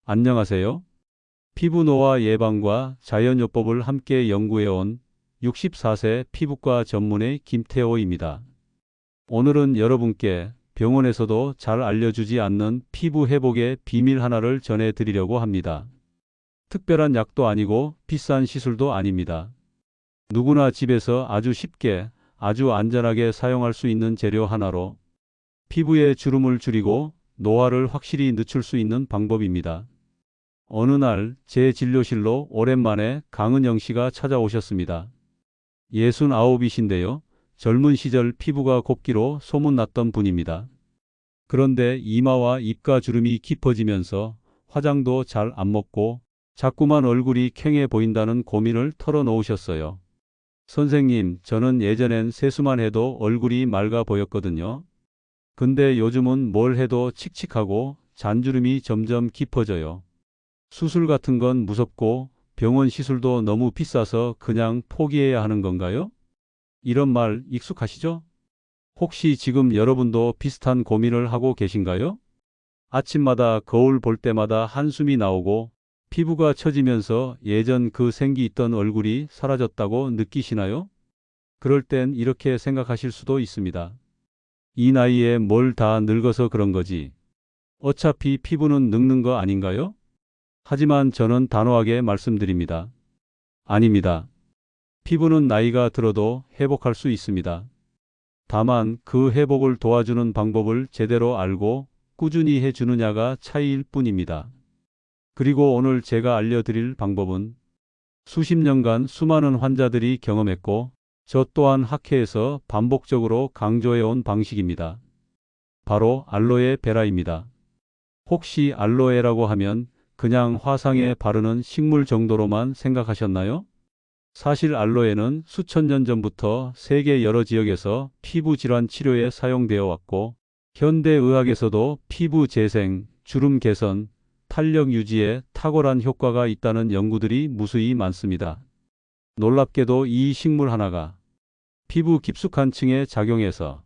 안녕하세요. 피부 노화 예방과 자연요법을 함께 연구해온 64세 피부과 전문의 김태호입니다. 오늘은 여러분께 병원에서도 잘 알려주지 않는 피부 회복의 비밀 하나를 전해드리려고 합니다. 특별한 약도 아니고 비싼 시술도 아닙니다. 누구나 집에서 아주 쉽게, 아주 안전하게 사용할 수 있는 재료 하나로 피부의 주름을 줄이고 노화를 확실히 늦출 수 있는 방법입니다. 어느 날 제 진료실로 오랜만에 강은영 씨가 찾아오셨습니다. 69이신데요. 젊은 시절 피부가 곱기로 소문났던 분입니다. 그런데 이마와 입가 주름이 깊어지면서 화장도 잘 안 먹고 자꾸만 얼굴이 퀭해 보인다는 고민을 털어놓으셨어요. 선생님, 저는 예전엔 세수만 해도 얼굴이 맑아 보였거든요. 근데 요즘은 뭘 해도 칙칙하고 잔주름이 점점 깊어져요. 수술 같은 건 무섭고 병원 시술도 너무 비싸서 그냥 포기해야 하는 건가요? 이런 말 익숙하시죠? 혹시 지금 여러분도 비슷한 고민을 하고 계신가요? 아침마다 거울 볼 때마다 한숨이 나오고 피부가 처지면서 예전 그 생기 있던 얼굴이 사라졌다고 느끼시나요? 그럴 땐 이렇게 생각하실 수도 있습니다. 이 나이에 뭘 다 늙어서 그런 거지. 어차피 피부는 늙는 거 아닌가요? 하지만 저는 단호하게 말씀드립니다. 아닙니다. 피부는 나이가 들어도 회복할 수 있습니다. 다만 그 회복을 도와주는 방법을 제대로 알고 꾸준히 해주느냐가 차이일 뿐입니다. 그리고 오늘 제가 알려드릴 방법은 수십 년간 수많은 환자들이 경험했고 저 또한 학회에서 반복적으로 강조해온 방식입니다. 바로 알로에 베라입니다. 혹시 알로에라고 하면 그냥 화상에 바르는 식물 정도로만 생각하셨나요? 사실 알로에는 수천 년 전부터 세계 여러 지역에서 피부 질환 치료에 사용되어 왔고 현대의학에서도 피부 재생, 주름 개선, 탄력 유지에 탁월한 효과가 있다는 연구들이 무수히 많습니다. 놀랍게도 이 식물 하나가 피부 깊숙한 층에 작용해서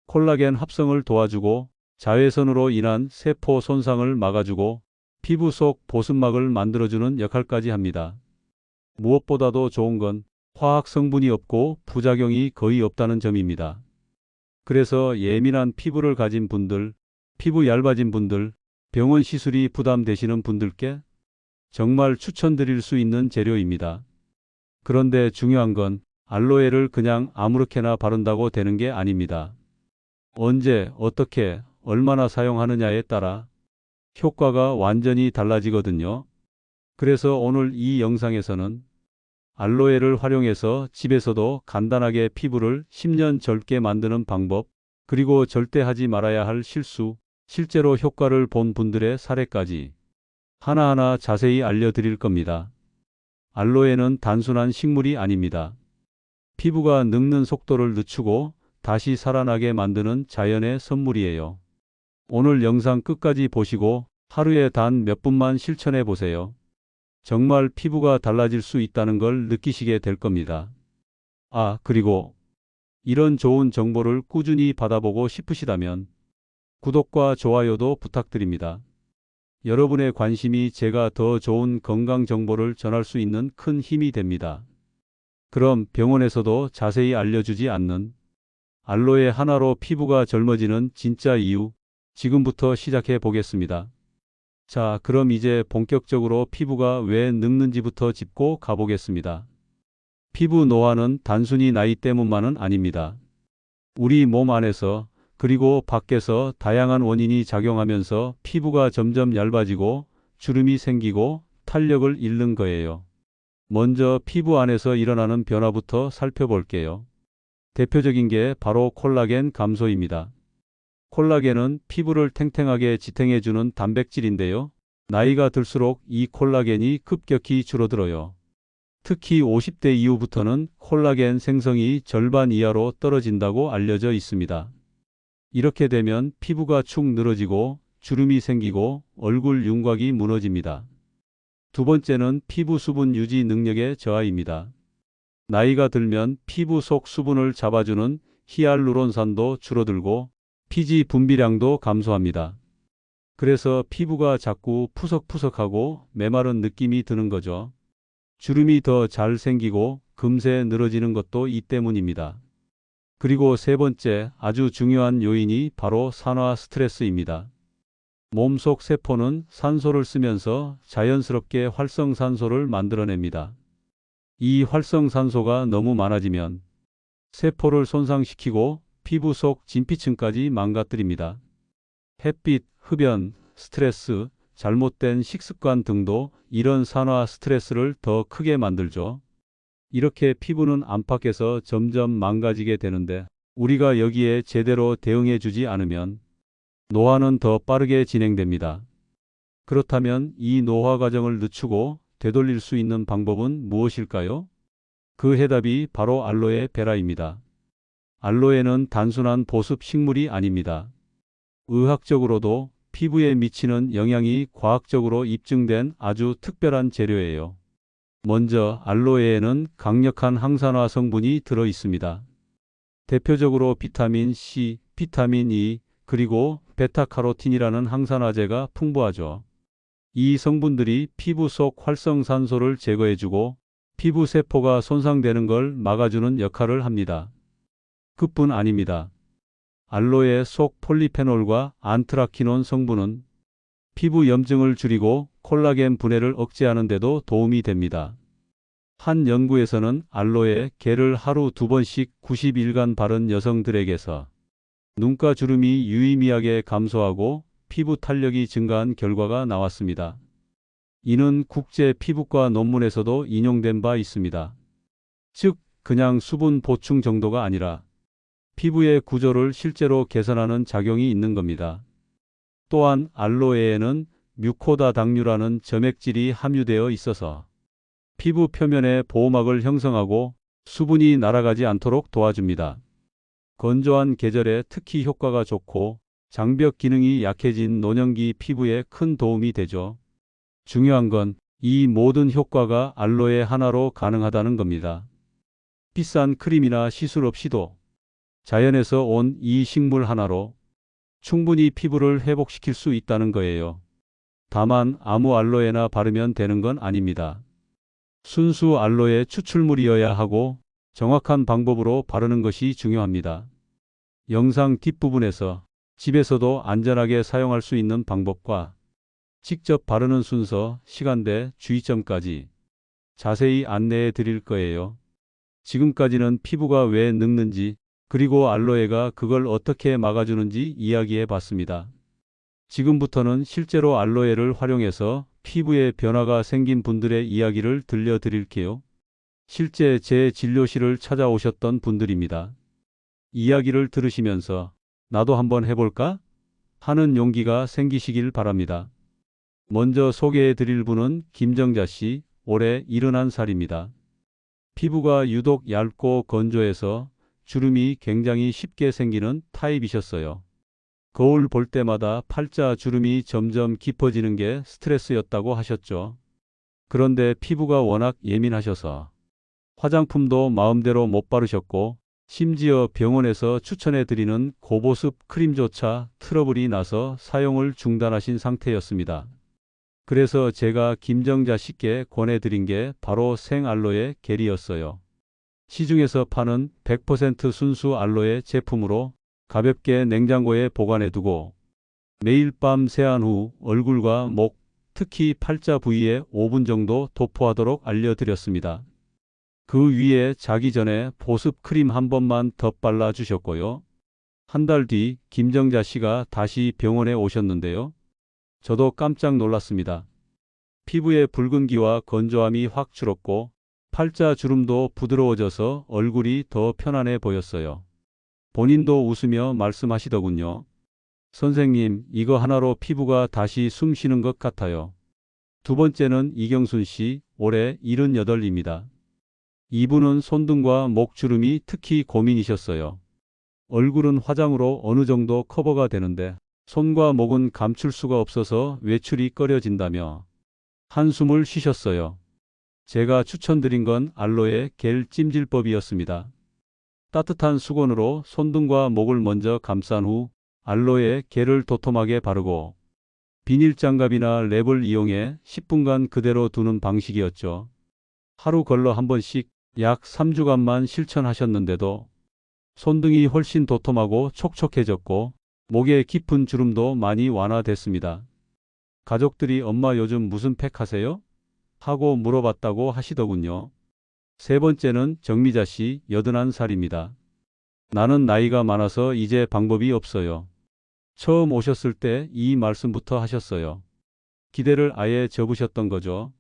콜라겐 합성을 도와주고 자외선으로 인한 세포 손상을 막아주고 피부 속 보습막을 만들어주는 역할까지 합니다. 무엇보다도 좋은 건 화학 성분이 없고 부작용이 거의 없다는 점입니다. 그래서 예민한 피부를 가진 분들, 피부 얇아진 분들, 병원 시술이 부담되시는 분들께 정말 추천드릴 수 있는 재료입니다. 그런데 중요한 건 알로에를 그냥 아무렇게나 바른다고 되는 게 아닙니다. 언제, 어떻게, 얼마나 사용하느냐에 따라 효과가 완전히 달라지거든요. 그래서 오늘 이 영상에서는 알로에를 활용해서 집에서도 간단하게 피부를 10년 젊게 만드는 방법, 그리고 절대 하지 말아야 할 실수, 실제로 효과를 본 분들의 사례까지 하나하나 자세히 알려드릴 겁니다. 알로에는 단순한 식물이 아닙니다. 피부가 늙는 속도를 늦추고 다시 살아나게 만드는 자연의 선물이에요. 오늘 영상 끝까지 보시고 하루에 단 몇 분만 실천해 보세요. 정말 피부가 달라질 수 있다는 걸 느끼시게 될 겁니다. 아, 그리고 이런 좋은 정보를 꾸준히 받아보고 싶으시다면 구독과 좋아요도 부탁드립니다. 여러분의 관심이 제가 더 좋은 건강 정보를 전할 수 있는 큰 힘이 됩니다. 그럼 병원에서도 자세히 알려주지 않는 알로에 하나로 피부가 젊어지는 진짜 이유, 지금부터 시작해 보겠습니다. 자, 그럼 이제 본격적으로 피부가 왜 늙는지부터 짚고 가보겠습니다. 피부 노화는 단순히 나이 때문만은 아닙니다. 우리 몸 안에서 그리고 밖에서 다양한 원인이 작용하면서 피부가 점점 얇아지고 주름이 생기고 탄력을 잃는 거예요. 먼저 피부 안에서 일어나는 변화부터 살펴볼게요. 대표적인 게 바로 콜라겐 감소입니다. 콜라겐은 피부를 탱탱하게 지탱해주는 단백질인데요. 나이가 들수록 이 콜라겐이 급격히 줄어들어요. 특히 50대 이후부터는 콜라겐 생성이 절반 이하로 떨어진다고 알려져 있습니다. 이렇게 되면 피부가 축 늘어지고 주름이 생기고 얼굴 윤곽이 무너집니다. 두 번째는 피부 수분 유지 능력의 저하입니다. 나이가 들면 피부 속 수분을 잡아주는 히알루론산도 줄어들고 피지 분비량도 감소합니다. 그래서 피부가 자꾸 푸석푸석하고 메마른 느낌이 드는 거죠. 주름이 더 잘 생기고 금세 늘어지는 것도 이 때문입니다. 그리고 세 번째 아주 중요한 요인이 바로 산화 스트레스입니다. 몸속 세포는 산소를 쓰면서 자연스럽게 활성산소를 만들어냅니다. 이 활성산소가 너무 많아지면 세포를 손상시키고 피부 속 진피층까지 망가뜨립니다. 햇빛, 흡연, 스트레스, 잘못된 식습관 등도 이런 산화 스트레스를 더 크게 만들죠. 이렇게 피부는 안팎에서 점점 망가지게 되는데 우리가 여기에 제대로 대응해 주지 않으면 노화는 더 빠르게 진행됩니다. 그렇다면 이 노화 과정을 늦추고 되돌릴 수 있는 방법은 무엇일까요? 그 해답이 바로 알로에 베라입니다. 알로에는 단순한 보습 식물이 아닙니다. 의학적으로도 피부에 미치는 영향이 과학적으로 입증된 아주 특별한 재료예요. 먼저 알로에에는 강력한 항산화 성분이 들어 있습니다. 대표적으로 비타민 C, 비타민 E, 그리고 베타카로틴이라는 항산화제가 풍부하죠. 이 성분들이 피부 속 활성산소를 제거해주고 피부 세포가 손상되는 걸 막아주는 역할을 합니다. 그뿐 아닙니다. 알로에 속 폴리페놀과 안트라키논 성분은 피부 염증을 줄이고 콜라겐 분해를 억제하는 데도 도움이 됩니다. 한 연구에서는 알로에 겔을 하루 2번씩 90일간 바른 여성들에게서 눈가 주름이 유의미하게 감소하고 피부 탄력이 증가한 결과가 나왔습니다. 이는 국제 피부과 논문에서도 인용된 바 있습니다. 즉, 그냥 수분 보충 정도가 아니라 피부의 구조를 실제로 개선하는 작용이 있는 겁니다. 또한 알로에에는 뮤코다당류라는 점액질이 함유되어 있어서 피부 표면에 보호막을 형성하고 수분이 날아가지 않도록 도와줍니다. 건조한 계절에 특히 효과가 좋고 장벽 기능이 약해진 노년기 피부에 큰 도움이 되죠. 중요한 건 이 모든 효과가 알로에 하나로 가능하다는 겁니다. 비싼 크림이나 시술 없이도 자연에서 온 이 식물 하나로 충분히 피부를 회복시킬 수 있다는 거예요. 다만 아무 알로에나 바르면 되는 건 아닙니다. 순수 알로에 추출물이어야 하고 정확한 방법으로 바르는 것이 중요합니다. 영상 뒷부분에서 집에서도 안전하게 사용할 수 있는 방법과 직접 바르는 순서, 시간대, 주의점까지 자세히 안내해 드릴 거예요. 지금까지는 피부가 왜 늙는지 그리고 알로에가 그걸 어떻게 막아주는지 이야기해 봤습니다. 지금부터는 실제로 알로에를 활용해서 피부에 변화가 생긴 분들의 이야기를 들려드릴게요. 실제 제 진료실을 찾아오셨던 분들입니다. 이야기를 들으시면서 나도 한번 해볼까? 하는 용기가 생기시길 바랍니다. 먼저 소개해 드릴 분은 김정자 씨, 올해 71살입니다. 피부가 유독 얇고 건조해서 주름이 굉장히 쉽게 생기는 타입이셨어요. 거울 볼 때마다 팔자 주름이 점점 깊어지는 게 스트레스였다고 하셨죠. 그런데 피부가 워낙 예민하셔서 화장품도 마음대로 못 바르셨고 심지어 병원에서 추천해 드리는 고보습 크림조차 트러블이 나서 사용을 중단하신 상태였습니다. 그래서 제가 김정자 씨께 권해드린 게 바로 생알로에 겔이었어요. 시중에서 파는 100% 순수 알로에 제품으로 가볍게 냉장고에 보관해두고 매일 밤 세안 후 얼굴과 목, 특히 팔자 부위에 5분 정도 도포하도록 알려드렸습니다. 그 위에 자기 전에 보습 크림 한 번만 덧발라 주셨고요. 한 달 뒤 김정자 씨가 다시 병원에 오셨는데요. 저도 깜짝 놀랐습니다. 피부의 붉은기와 건조함이 확 줄었고 팔자 주름도 부드러워져서 얼굴이 더 편안해 보였어요. 본인도 웃으며 말씀하시더군요. 선생님, 이거 하나로 피부가 다시 숨 쉬는 것 같아요. 두 번째는 이경순 씨, 올해 78입니다. 이분은 손등과 목 주름이 특히 고민이셨어요. 얼굴은 화장으로 어느 정도 커버가 되는데 손과 목은 감출 수가 없어서 외출이 꺼려진다며 한숨을 쉬셨어요. 제가 추천드린 건 알로에 겔 찜질법이었습니다. 따뜻한 수건으로 손등과 목을 먼저 감싼 후 알로에 겔을 도톰하게 바르고 비닐 장갑이나 랩을 이용해 10분간 그대로 두는 방식이었죠. 하루 걸러 한 번씩 약 3주간만 실천하셨는데도 손등이 훨씬 도톰하고 촉촉해졌고 목에 깊은 주름도 많이 완화됐습니다. 가족들이 엄마 요즘 무슨 팩 하세요? 하고 물어봤다고 하시더군요. 세 번째는 정미자 씨, 81살입니다. 나는 나이가 많아서 이제 방법이 없어요. 처음 오셨을 때 이 말씀부터 하셨어요. 기대를 아예 접으셨던 거죠.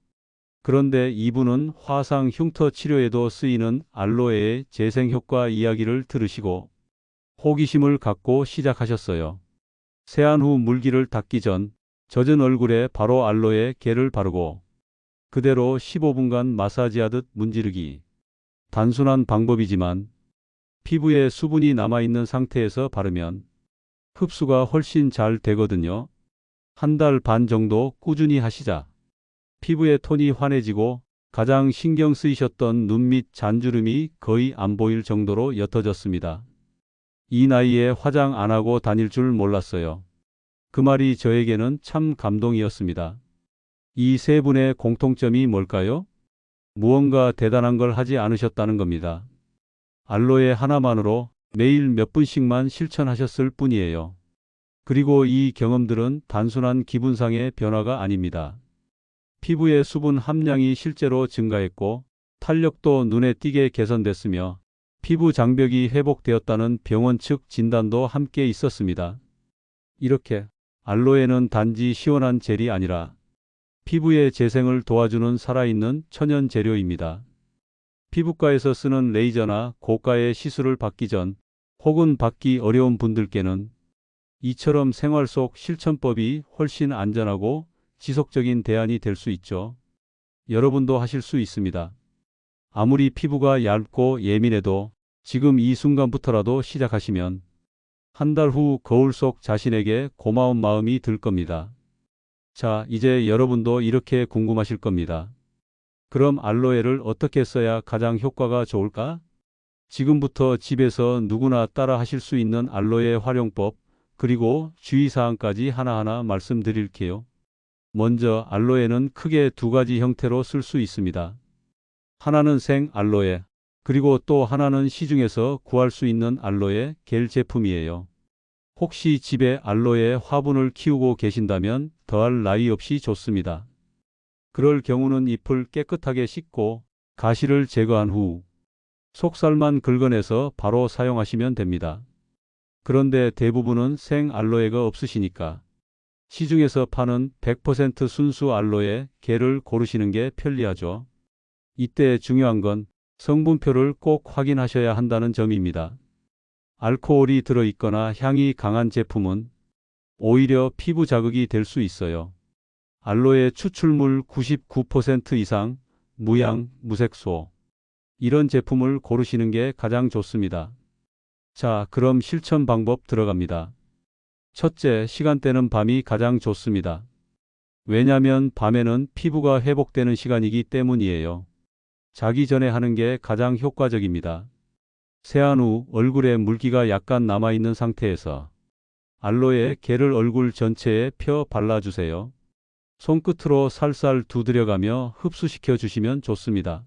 그런데 이분은 화상 흉터 치료에도 쓰이는 알로에의 재생 효과 이야기를 들으시고 호기심을 갖고 시작하셨어요. 세안 후 물기를 닦기 전 젖은 얼굴에 바로 알로에 겔을 바르고 그대로 15분간 마사지하듯 문지르기. 단순한 방법이지만 피부에 수분이 남아있는 상태에서 바르면 흡수가 훨씬 잘 되거든요. 한 달 반 정도 꾸준히 하시자 피부의 톤이 환해지고 가장 신경 쓰이셨던 눈 밑 잔주름이 거의 안 보일 정도로 옅어졌습니다. 이 나이에 화장 안 하고 다닐 줄 몰랐어요. 그 말이 저에게는 참 감동이었습니다. 이 세 분의 공통점이 뭘까요? 무언가 대단한 걸 하지 않으셨다는 겁니다. 알로에 하나만으로 매일 몇 분씩만 실천하셨을 뿐이에요. 그리고 이 경험들은 단순한 기분상의 변화가 아닙니다. 피부의 수분 함량이 실제로 증가했고 탄력도 눈에 띄게 개선됐으며 피부 장벽이 회복되었다는 병원 측 진단도 함께 있었습니다. 이렇게 알로에는 단지 시원한 젤이 아니라 피부의 재생을 도와주는 살아있는 천연 재료입니다. 피부과에서 쓰는 레이저나 고가의 시술을 받기 전 혹은 받기 어려운 분들께는 이처럼 생활 속 실천법이 훨씬 안전하고 지속적인 대안이 될 수 있죠. 여러분도 하실 수 있습니다. 아무리 피부가 얇고 예민해도 지금 이 순간부터라도 시작하시면 한 달 후 거울 속 자신에게 고마운 마음이 들 겁니다. 자, 이제 여러분도 이렇게 궁금하실 겁니다. 그럼 알로에를 어떻게 써야 가장 효과가 좋을까? 지금부터 집에서 누구나 따라 하실 수 있는 알로에 활용법, 그리고 주의사항까지 하나하나 말씀드릴게요. 먼저 알로에는 크게 두 가지 형태로 쓸 수 있습니다. 하나는 생 알로에, 그리고 또 하나는 시중에서 구할 수 있는 알로에 겔 제품이에요. 혹시 집에 알로에 화분을 키우고 계신다면 더할 나위 없이 좋습니다. 그럴 경우는 잎을 깨끗하게 씻고 가시를 제거한 후 속살만 긁어내서 바로 사용하시면 됩니다. 그런데 대부분은 생 알로에가 없으시니까 시중에서 파는 100% 순수 알로에 겔을 고르시는 게 편리하죠. 이때 중요한 건 성분표를 꼭 확인하셔야 한다는 점입니다. 알코올이 들어있거나 향이 강한 제품은 오히려 피부 자극이 될 수 있어요. 알로에 추출물 99% 이상, 무향, 무색소. 이런 제품을 고르시는 게 가장 좋습니다. 자, 그럼 실천 방법 들어갑니다. 첫째, 시간대는 밤이 가장 좋습니다. 왜냐면 밤에는 피부가 회복되는 시간이기 때문이에요. 자기 전에 하는 게 가장 효과적입니다. 세안 후 얼굴에 물기가 약간 남아있는 상태에서 알로에 겔을 얼굴 전체에 펴 발라주세요. 손끝으로 살살 두드려가며 흡수시켜 주시면 좋습니다.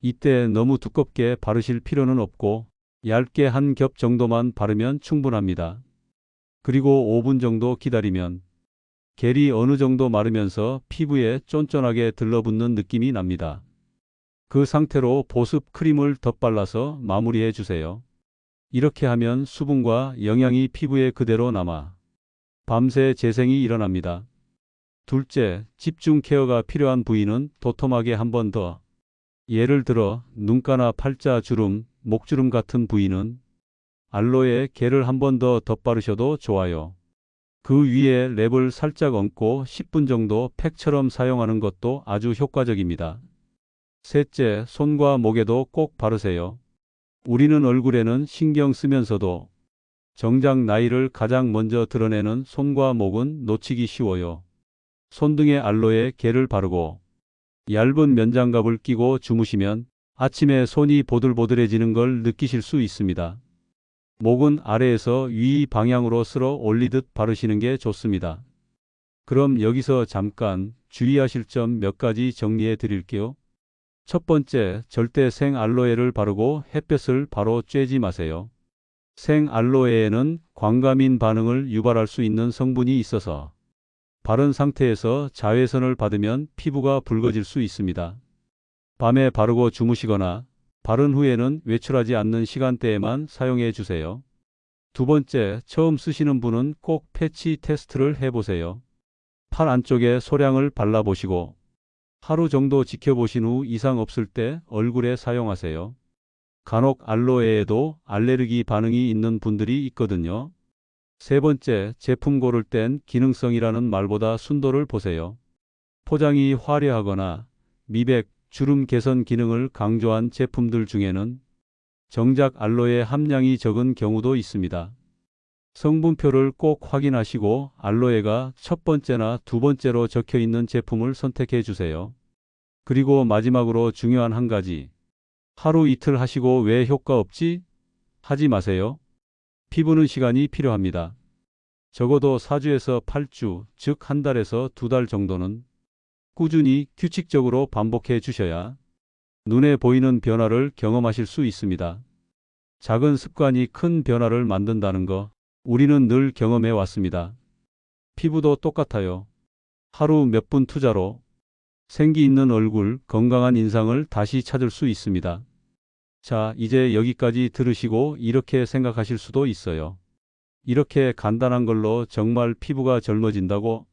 이때 너무 두껍게 바르실 필요는 없고 얇게 한 겹 정도만 바르면 충분합니다. 그리고 5분 정도 기다리면 겔이 어느 정도 마르면서 피부에 쫀쫀하게 들러붙는 느낌이 납니다. 그 상태로 보습 크림을 덧발라서 마무리해 주세요. 이렇게 하면 수분과 영양이 피부에 그대로 남아 밤새 재생이 일어납니다. 둘째, 집중 케어가 필요한 부위는 도톰하게 한 번 더. 예를 들어 눈가나 팔자 주름, 목주름 같은 부위는 알로에 겔을 한 번 더 덧바르셔도 좋아요. 그 위에 랩을 살짝 얹고 10분 정도 팩처럼 사용하는 것도 아주 효과적입니다. 셋째, 손과 목에도 꼭 바르세요. 우리는 얼굴에는 신경 쓰면서도 정작 나이를 가장 먼저 드러내는 손과 목은 놓치기 쉬워요. 손등에 알로에 겔을 바르고 얇은 면장갑을 끼고 주무시면 아침에 손이 보들보들해지는 걸 느끼실 수 있습니다. 목은 아래에서 위 방향으로 쓸어 올리듯 바르시는 게 좋습니다. 그럼 여기서 잠깐 주의하실 점 몇 가지 정리해 드릴게요. 첫 번째, 절대 생 알로에를 바르고 햇볕을 바로 쬐지 마세요. 생 알로에에는 광감인 반응을 유발할 수 있는 성분이 있어서 바른 상태에서 자외선을 받으면 피부가 붉어질 수 있습니다. 밤에 바르고 주무시거나 바른 후에는 외출하지 않는 시간대에만 사용해 주세요. 두 번째, 처음 쓰시는 분은 꼭 패치 테스트를 해보세요. 팔 안쪽에 소량을 발라보시고 하루 정도 지켜보신 후 이상 없을 때 얼굴에 사용하세요. 간혹 알로에에도 알레르기 반응이 있는 분들이 있거든요. 세 번째, 제품 고를 땐 기능성이라는 말보다 순도를 보세요. 포장이 화려하거나 미백, 주름 개선 기능을 강조한 제품들 중에는 정작 알로에 함량이 적은 경우도 있습니다. 성분표를 꼭 확인하시고 알로에가 첫 번째나 두 번째로 적혀 있는 제품을 선택해 주세요. 그리고 마지막으로 중요한 한 가지. 하루 이틀 하시고 왜 효과 없지? 하지 마세요. 피부는 시간이 필요합니다. 적어도 4주에서 8주, 즉 한 달에서 두 달 정도는 꾸준히 규칙적으로 반복해 주셔야 눈에 보이는 변화를 경험하실 수 있습니다. 작은 습관이 큰 변화를 만든다는 거 우리는 늘 경험해 왔습니다. 피부도 똑같아요. 하루 몇 분 투자로 생기 있는 얼굴, 건강한 인상을 다시 찾을 수 있습니다. 자, 이제 여기까지 들으시고 이렇게 생각하실 수도 있어요. 이렇게 간단한 걸로 정말 피부가 젊어진다고?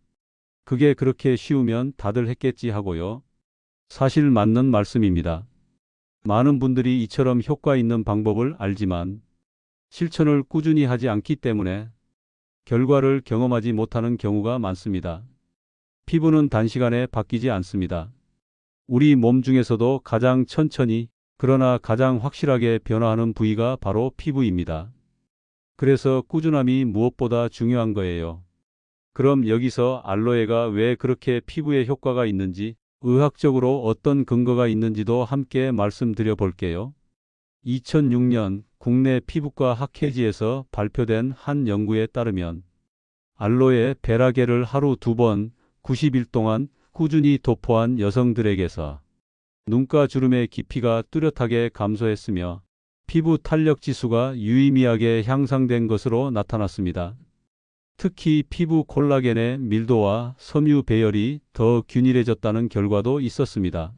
그게 그렇게 쉬우면 다들 했겠지 하고요. 사실 맞는 말씀입니다. 많은 분들이 이처럼 효과 있는 방법을 알지만 실천을 꾸준히 하지 않기 때문에 결과를 경험하지 못하는 경우가 많습니다. 피부는 단시간에 바뀌지 않습니다. 우리 몸 중에서도 가장 천천히 그러나 가장 확실하게 변화하는 부위가 바로 피부입니다. 그래서 꾸준함이 무엇보다 중요한 거예요. 그럼 여기서 알로에가 왜 그렇게 피부에 효과가 있는지, 의학적으로 어떤 근거가 있는지도 함께 말씀드려 볼게요. 2006년 국내 피부과 학회지에서 발표된 한 연구에 따르면 알로에 베라겔을 하루 2번 90일 동안 꾸준히 도포한 여성들에게서 눈가 주름의 깊이가 뚜렷하게 감소했으며 피부 탄력 지수가 유의미하게 향상된 것으로 나타났습니다. 특히 피부 콜라겐의 밀도와 섬유 배열이 더 균일해졌다는 결과도 있었습니다.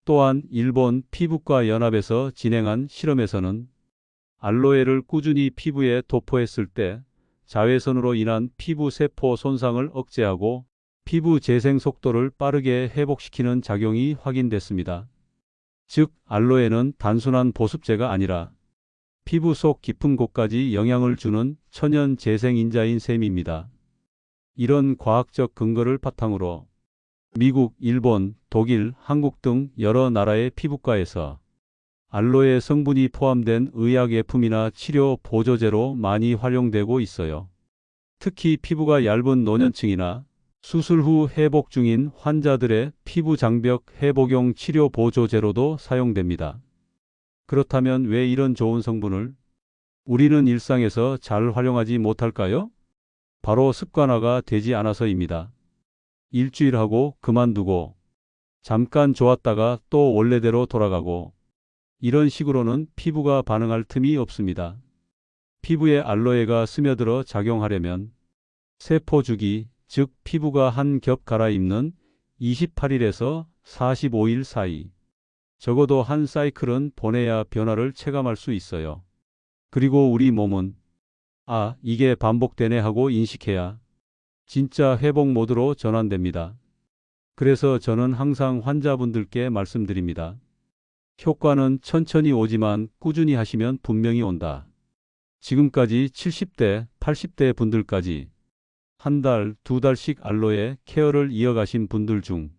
또한 일본 피부과 연합에서 진행한 실험에서는 알로에를 꾸준히 피부에 도포했을 때 자외선으로 인한 피부 세포 손상을 억제하고 피부 재생 속도를 빠르게 회복시키는 작용이 확인됐습니다. 즉, 알로에는 단순한 보습제가 아니라 피부 속 깊은 곳까지 영향을 주는 천연 재생인자인 셈입니다. 이런 과학적 근거를 바탕으로 미국, 일본, 독일, 한국 등 여러 나라의 피부과에서 알로에 성분이 포함된 의약예품이나 치료 보조제로 많이 활용되고 있어요. 특히 피부가 얇은 노년층이나 수술 후 회복 중인 환자들의 피부 장벽 회복용 치료 보조제로도 사용됩니다. 그렇다면 왜 이런 좋은 성분을 우리는 일상에서 잘 활용하지 못할까요? 바로 습관화가 되지 않아서입니다. 일주일 하고 그만두고 잠깐 좋았다가 또 원래대로 돌아가고 이런 식으로는 피부가 반응할 틈이 없습니다. 피부에 알로에가 스며들어 작용하려면 세포 주기, 즉 피부가 한 겹 갈아입는 28일에서 45일 사이 적어도 한 사이클은 보내야 변화를 체감할 수 있어요. 그리고 우리 몸은 아, 이게 반복되네 하고 인식해야 진짜 회복 모드로 전환됩니다. 그래서 저는 항상 환자분들께 말씀드립니다. 효과는 천천히 오지만 꾸준히 하시면 분명히 온다. 지금까지 70대, 80대 분들까지 한 달, 두 달씩 알로에 케어를 이어가신 분들 중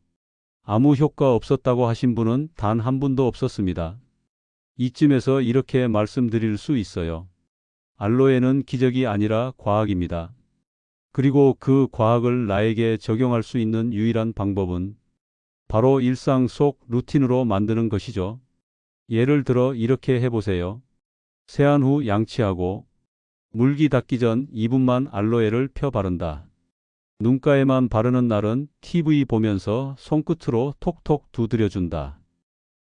아무 효과 없었다고 하신 분은 단 한 분도 없었습니다. 이쯤에서 이렇게 말씀드릴 수 있어요. 알로에는 기적이 아니라 과학입니다. 그리고 그 과학을 나에게 적용할 수 있는 유일한 방법은 바로 일상 속 루틴으로 만드는 것이죠. 예를 들어 이렇게 해보세요. 세안 후 양치하고 물기 닿기 전 2분만 알로에를 펴 바른다. 눈가에만 바르는 날은 TV 보면서 손끝으로 톡톡 두드려준다.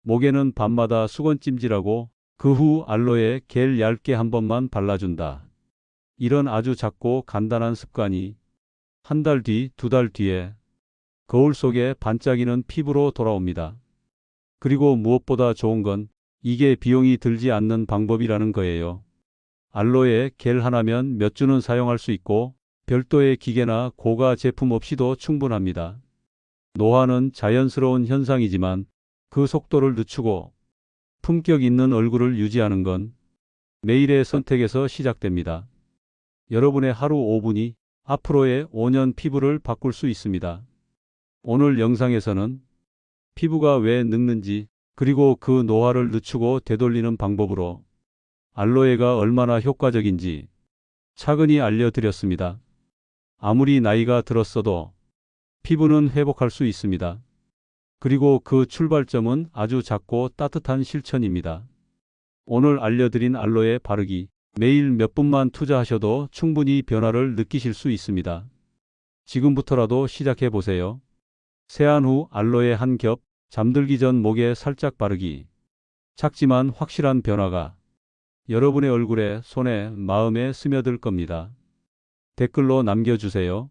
목에는 밤마다 수건찜질하고 그 후 알로에 겔 얇게 한 번만 발라준다. 이런 아주 작고 간단한 습관이 한 달 뒤, 두 달 뒤에 거울 속에 반짝이는 피부로 돌아옵니다. 그리고 무엇보다 좋은 건 이게 비용이 들지 않는 방법이라는 거예요. 알로에 겔 하나면 몇 주는 사용할 수 있고 별도의 기계나 고가 제품 없이도 충분합니다. 노화는 자연스러운 현상이지만 그 속도를 늦추고 품격 있는 얼굴을 유지하는 건 매일의 선택에서 시작됩니다. 여러분의 하루 5분이 앞으로의 5년 피부를 바꿀 수 있습니다. 오늘 영상에서는 피부가 왜 늙는지 그리고 그 노화를 늦추고 되돌리는 방법으로 알로에가 얼마나 효과적인지 차근히 알려드렸습니다. 아무리 나이가 들었어도 피부는 회복할 수 있습니다. 그리고 그 출발점은 아주 작고 따뜻한 실천입니다. 오늘 알려드린 알로에 바르기 매일 몇 분만 투자하셔도 충분히 변화를 느끼실 수 있습니다. 지금부터라도 시작해 보세요. 세안 후 알로에 한 겹, 잠들기 전 목에 살짝 바르기. 작지만 확실한 변화가 여러분의 얼굴에, 손에, 마음에 스며들 겁니다. 댓글로 남겨주세요.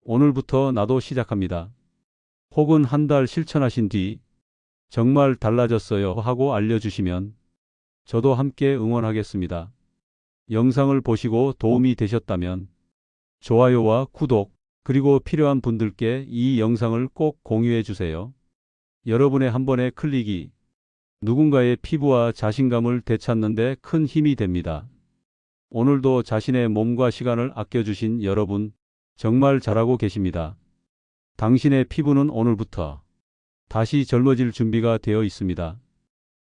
오늘부터 나도 시작합니다. 혹은 한 달 실천하신 뒤 정말 달라졌어요 하고 알려주시면 저도 함께 응원하겠습니다. 영상을 보시고 도움이 되셨다면 좋아요와 구독, 그리고 필요한 분들께 이 영상을 꼭 공유해 주세요. 여러분의 한 번의 클릭이 누군가의 피부와 자신감을 되찾는 데 큰 힘이 됩니다. 오늘도 자신의 몸과 시간을 아껴주신 여러분 정말 잘하고 계십니다. 당신의 피부는 오늘부터 다시 젊어질 준비가 되어 있습니다.